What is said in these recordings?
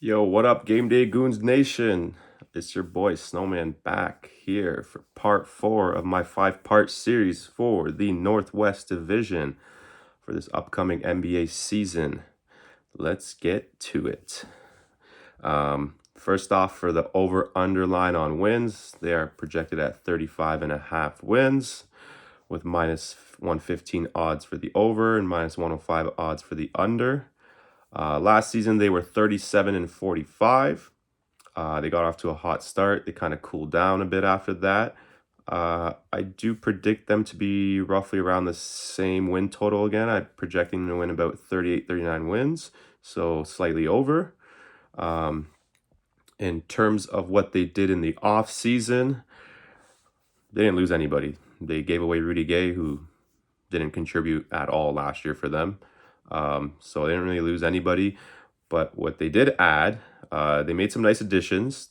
Yo, what up, Game Day Goons Nation? It's your boy Snowman back here for part 4 of my 5-part series for the Northwest Division for this upcoming NBA season. Let's get to it. First off, for the over-under line on wins, they are projected at 35.5 wins with minus 115 odds for the over and minus 105 odds for the under. Last season, they were 37-45. They got off to a hot start. They kind of cooled down a bit after that. I do predict them to be roughly around the same win total again. I'm projecting them to win about 38, 39 wins, so slightly over. In terms of what they did in the off season, they didn't lose anybody. They gave away Rudy Gay, who didn't contribute at all last year for them. So they didn't really lose anybody. But what they did add, they made some nice additions.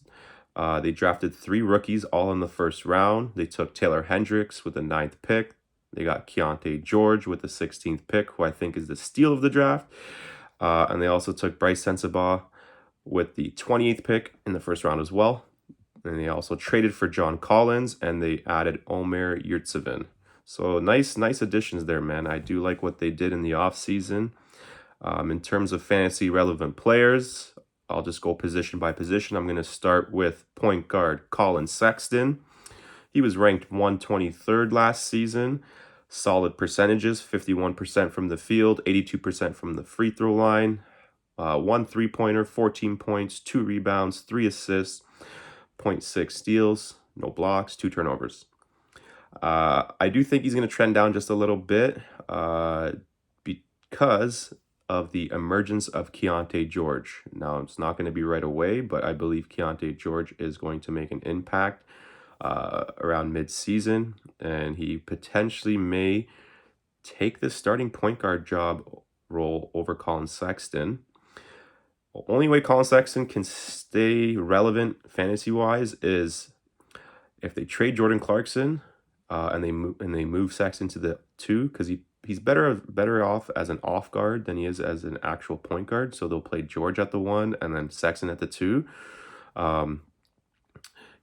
They drafted 3 rookies all in the first round. They took Taylor Hendricks with the 9th pick. They got Keontae George with the 16th pick, who I think is the steal of the draft. And they also took Bryce Sensabaugh with the 28th pick in the first round as well. And they also traded for John Collins, and they added Omer Yurtseven. So nice additions there, man. I do like what they did in the offseason. In terms of fantasy relevant players, I'll just go position by position. I'm going to start with point guard Collin Sexton. He was ranked 123rd last season. Solid percentages, 51% from the field, 82% from the free throw line. 1 3-pointer, 14 points, 2 rebounds, 3 assists, 0.6 steals, no blocks, 2 turnovers. I do think he's going to trend down just a little bit because of the emergence of Keontae George. Now, it's not going to be right away, but I believe Keontae George is going to make an impact around mid-season, and he potentially may take the starting point guard job role over Collin Sexton. The only way Collin Sexton can stay relevant fantasy-wise is if they trade Jordan Clarkson and they move Sexton to the 2, because he's better off as an off guard than he is as an actual point guard. So they'll play George at the 1 and then Sexton at the 2.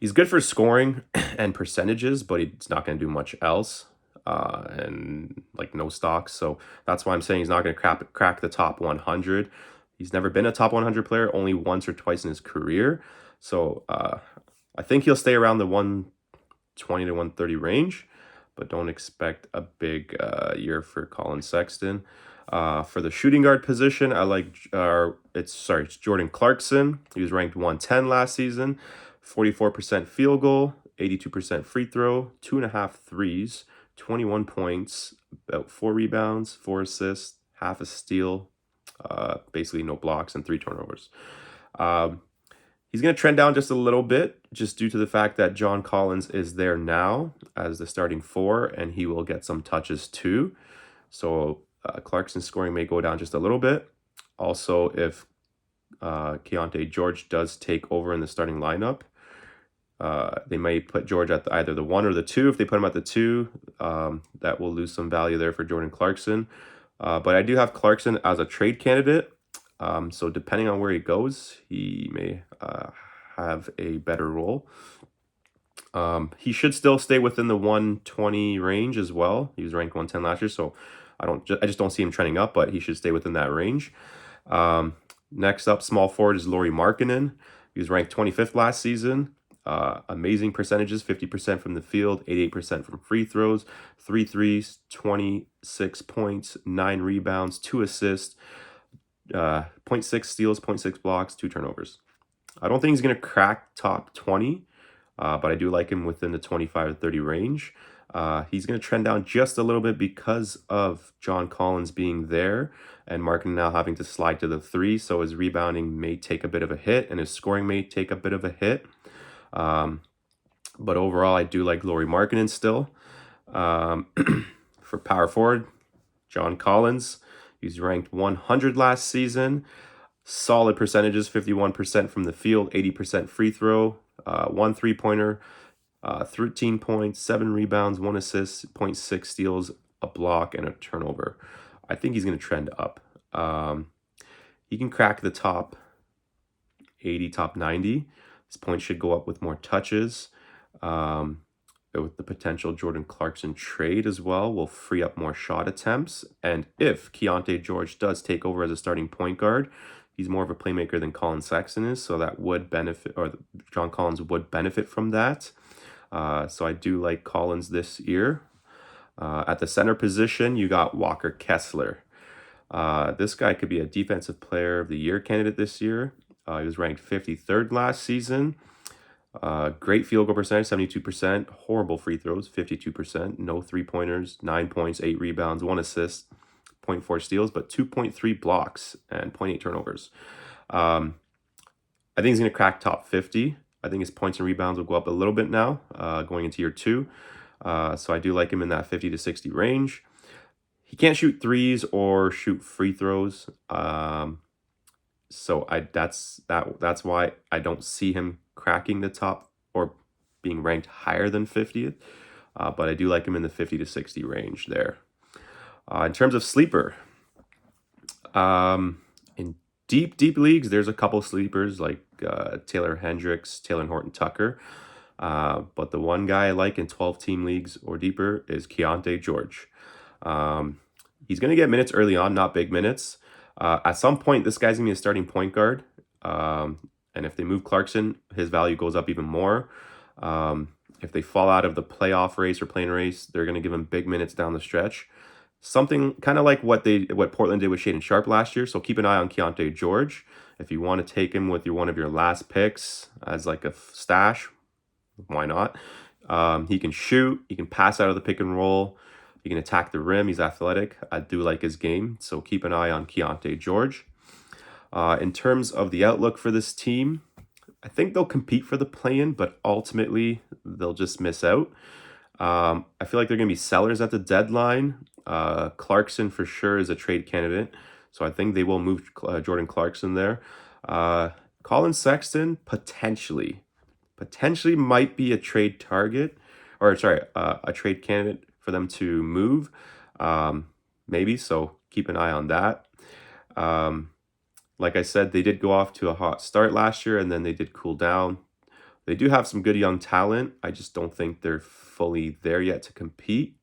He's good for scoring and percentages, but he's not going to do much else. And like no stocks. So that's why I'm saying he's not going to crack the top 100. He's never been a top 100 player, only once or twice in his career. So I think he'll stay around the 120 to 130 range, but don't expect a big year for Collin Sexton. For the shooting guard position, I like it's Jordan Clarkson. He was ranked 110 last season, 44% field goal, 82% free throw, 2.5 threes, 21 points, about 4 rebounds, 4 assists, half a steal, basically no blocks and 3 turnovers. He's going to trend down just a little bit, just due to the fact that John Collins is there now as the starting 4, and he will get some touches too. So Clarkson's scoring may go down just a little bit. Also, if Keontae George does take over in the starting lineup, they may put George at either the 1 or the 2. If they put him at the 2, that will lose some value there for Jordan Clarkson. But I do have Clarkson as a trade candidate. So depending on where he goes, he may have a better role. He should still stay within the 120 range as well. He was ranked 110 last year, so I just don't see him trending up, but he should stay within that range. Next up, small forward is Lauri Markkanen. He was ranked 25th last season. Amazing percentages, 50% from the field, 88% from free throws, 3 threes, 26 points, 9 rebounds, 2 assists, 0.6 steals, 0.6 blocks, 2 turnovers. I don't think he's going to crack top 20, but I do like him within the 25 to 30 range. He's going to trend down just a little bit because of John Collins being there and Markkanen now having to slide to the 3, so his rebounding may take a bit of a hit and his scoring may take a bit of a hit. But overall, I do like Lauri Markkanen still. For power forward, John Collins. He's ranked 100 last season. Solid percentages, 51% from the field, 80% free throw, 1 3-pointer, 13 points, 7 rebounds, 1 assist, 0.6 steals, a block, and a turnover. I think he's going to trend up. He can crack the top 80, top 90. His points should go up with more touches. With the potential Jordan Clarkson trade as well will free up more shot attempts. And if Keontae George does take over as a starting point guard, he's more of a playmaker than Collin Sexton is, so that would benefit, or John Collins would benefit from that. So I do like Collins this year. At the center position, you got Walker Kessler. This guy could be a defensive player of the year candidate this year. He was ranked 53rd last season. Great field goal percentage, 72%. Horrible free throws, 52%. No three-pointers, 9 points, 8 rebounds, 1 assist, 0.4 steals, but 2.3 blocks and 0.8 turnovers. I think he's going to crack top 50. I think his points and rebounds will go up a little bit now, going into year 2. So I do like him in that 50 to 60 range. He can't shoot threes or shoot free throws. So that's why I don't see him cracking the top or being ranked higher than 50th. But I do like him in the 50 to 60 range there. In terms of sleeper, in deep leagues, there's a couple sleepers like Taylor Hendricks, Taylor Horton Tucker. But the one guy I like in 12-team leagues or deeper is Keontae George. He's going to get minutes early on, not big minutes. At some point, this guy's going to be a starting point guard. And if they move Clarkson, his value goes up even more. If they fall out of the playoff race or play-in race, they're going to give him big minutes down the stretch. Something kind of like what Portland did with Shaedon Sharpe last year. So keep an eye on Keontae George. If you want to take him with one of your last picks as like a stash, why not? He can shoot. He can pass out of the pick and roll. He can attack the rim. He's athletic. I do like his game. So keep an eye on Keontae George. In terms of the outlook for this team, I think they'll compete for the play-in, but ultimately they'll just miss out. I feel like they're going to be sellers at the deadline. Clarkson for sure is a trade candidate. So I think they will move Jordan Clarkson there. Collin Sexton, potentially might be a trade target, or sorry, a trade candidate for them to move. Maybe, so keep an eye on that. Like I said, they did go off to a hot start last year, and then they did cool down. They do have some good young talent. I just don't think they're fully there yet to compete.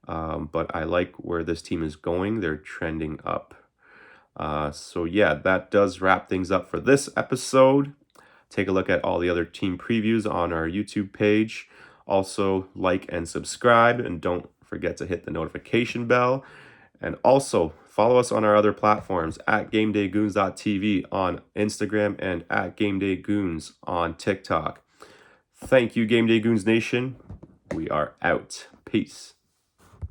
But I like where this team is going. They're trending up. So yeah, that does wrap things up for this episode. Take a look at all the other team previews on our YouTube page. Also, like and subscribe, and don't forget to hit the notification bell. And also, follow us on our other platforms at GameDayGoons.tv on Instagram and at Game Day Goons on TikTok. Thank you, Game Day Goons Nation. We are out. Peace.